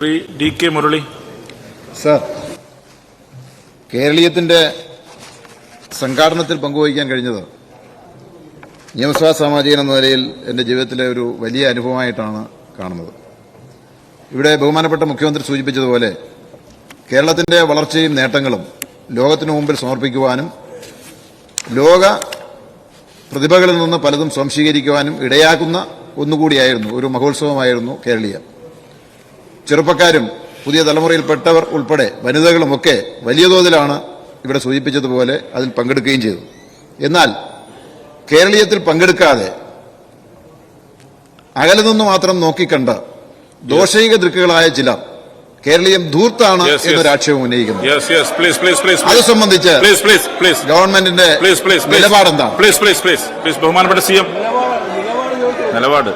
D.K. Murali sir, കേരളീയത്തിന്റെ സംഘാടനത്തിൽ പങ്കുവഹിക്കാൻ കഴിഞ്ഞത് നിയമസഭാ സാമാജികൻ എന്ന നിലയിൽ എന്റെ ജീവിതത്തിലെ ഒരു വലിയ അനുഭവമായിട്ടാണ് കാണുന്നത്. ഇവിടെ ബഹുമാനപ്പെട്ട മുഖ്യമന്ത്രി സൂചിപ്പിച്ചതുപോലെ കേരളത്തിന്റെ വളർച്ചയും നേട്ടങ്ങളും ലോകത്തിനു മുമ്പിൽ സമർപ്പിക്കുവാനും ലോക പ്രതിഭകളിൽ നിന്ന് പലതും സ്വാംശീകരിക്കുവാനും ഇടയാക്കുന്ന ഒന്നുകൂടിയായിരുന്നു, ഒരു മഹോത്സവമായിരുന്നു കേരളീയം. ചെറുപ്പക്കാരും പുതിയ തലമുറയിൽപ്പെട്ടവർ ഉൾപ്പെടെ വനിതകളുമൊക്കെ വലിയ തോതിലാണ് ഇവിടെ സൂചിപ്പിച്ചതുപോലെ അതിൽ പങ്കെടുക്കുകയും ചെയ്തു. എന്നാൽ കേരളീയത്തിൽ പങ്കെടുക്കാതെ അകലെ നിന്ന് മാത്രം നോക്കിക്കണ്ട് ദോഷൈക ദൃക്കുകളായ ചിലർ കേരളീയം ധൂർത്താണ് എന്നൊരു ആക്ഷേപം ഉന്നയിക്കുന്നു. അത് സംബന്ധിച്ച് ഗവൺമെന്റിന്റെ നിലപാടെന്താണ്? ബഹുമാനപ്പെട്ട CM നിലപാട്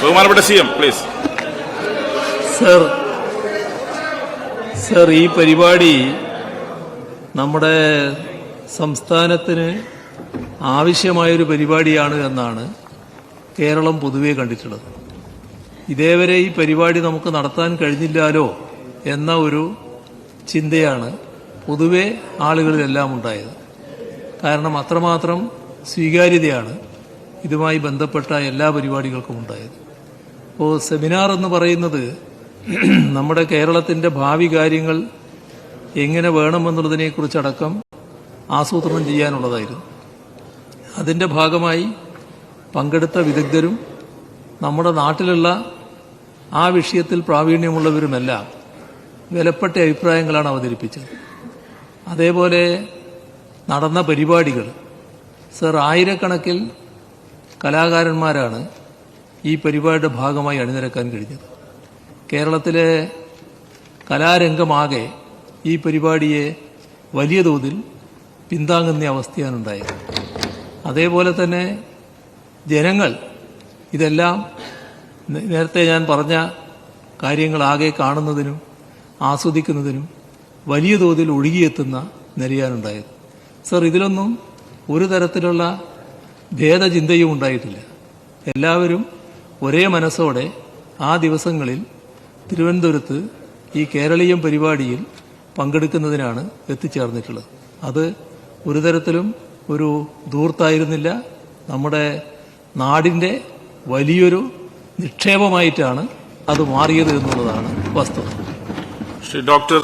ബഹുമാനപ്പെട്ട CM പ്ലീസ്. സർ, ഈ പരിപാടി നമ്മുടെ സംസ്ഥാനത്തിന് ആവശ്യമായൊരു പരിപാടിയാണ് എന്നാണ് കേരളം പൊതുവെ കണ്ടിട്ടുള്ളത്. ഇതേവരെ ഈ പരിപാടി നമുക്ക് നടത്താൻ കഴിഞ്ഞില്ലാലോ എന്ന ഒരു ചിന്തയാണ് പൊതുവെ ആളുകളിലെല്ലാം ഉണ്ടായത്. കാരണം അത്രമാത്രം സ്വീകാര്യതയാണ് ഇതുമായി ബന്ധപ്പെട്ട എല്ലാ പരിപാടികൾക്കും ഉണ്ടായത്. അപ്പോൾ സെമിനാർ എന്ന് പറയുന്നത് നമ്മുടെ കേരളത്തിൻ്റെ ഭാവി കാര്യങ്ങൾ എങ്ങനെ വേണമെന്നുള്ളതിനെക്കുറിച്ചടക്കം ആസൂത്രണം ചെയ്യാനുള്ളതായിരുന്നു. അതിൻ്റെ ഭാഗമായി പങ്കെടുത്ത വിദഗ്ധരും നമ്മുടെ നാട്ടിലുള്ള ആ വിഷയത്തിൽ പ്രാവീണ്യമുള്ളവരുമെല്ലാം വിലപ്പെട്ട അഭിപ്രായങ്ങളാണ് അവതരിപ്പിച്ചത്. അതേപോലെ നടന്ന പരിപാടികൾ സർ, ആയിരക്കണക്കിൽ കലാകാരന്മാരാണ് ഈ പരിപാടിയുടെ ഭാഗമായി അണിനിരക്കാൻ കഴിഞ്ഞത്. കേരളത്തിലെ കലാരംഗമാകെ ഈ പരിപാടിയെ വലിയ തോതിൽ പിന്താങ്ങുന്ന അവസ്ഥയാണ് ഉണ്ടായത്. അതേപോലെ തന്നെ ജനങ്ങൾ ഇതെല്ലാം നേരത്തെ ഞാൻ പറഞ്ഞ കാര്യങ്ങളാകെ കാണുന്നതിനും ആസ്വദിക്കുന്നതിനും വലിയ തോതിൽ ഒഴുകിയെത്തുന്ന നിലയാണുണ്ടായത്. സർ, ഇതിലൊന്നും ഒരു തരത്തിലുള്ള ഭേദചിന്തയും ഉണ്ടായിട്ടില്ല. എല്ലാവരും ഒരേ മനസ്സോടെ ആ ദിവസങ്ങളിൽ തിരുവനന്തപുരത്ത് ഈ കേരളീയം പരിപാടിയിൽ പങ്കെടുക്കുന്നതിനാണ് എത്തിച്ചേർന്നിട്ടുള്ളത്. അത് ഒരു തരത്തിലും ഒരു ധൂർത്തായിരുന്നില്ല. നമ്മുടെ നാടിൻ്റെ വലിയൊരു നിക്ഷേപമായിട്ടാണ് അത് മാറിയത് എന്നുള്ളതാണ് വസ്തുത. ഡോക്ടർ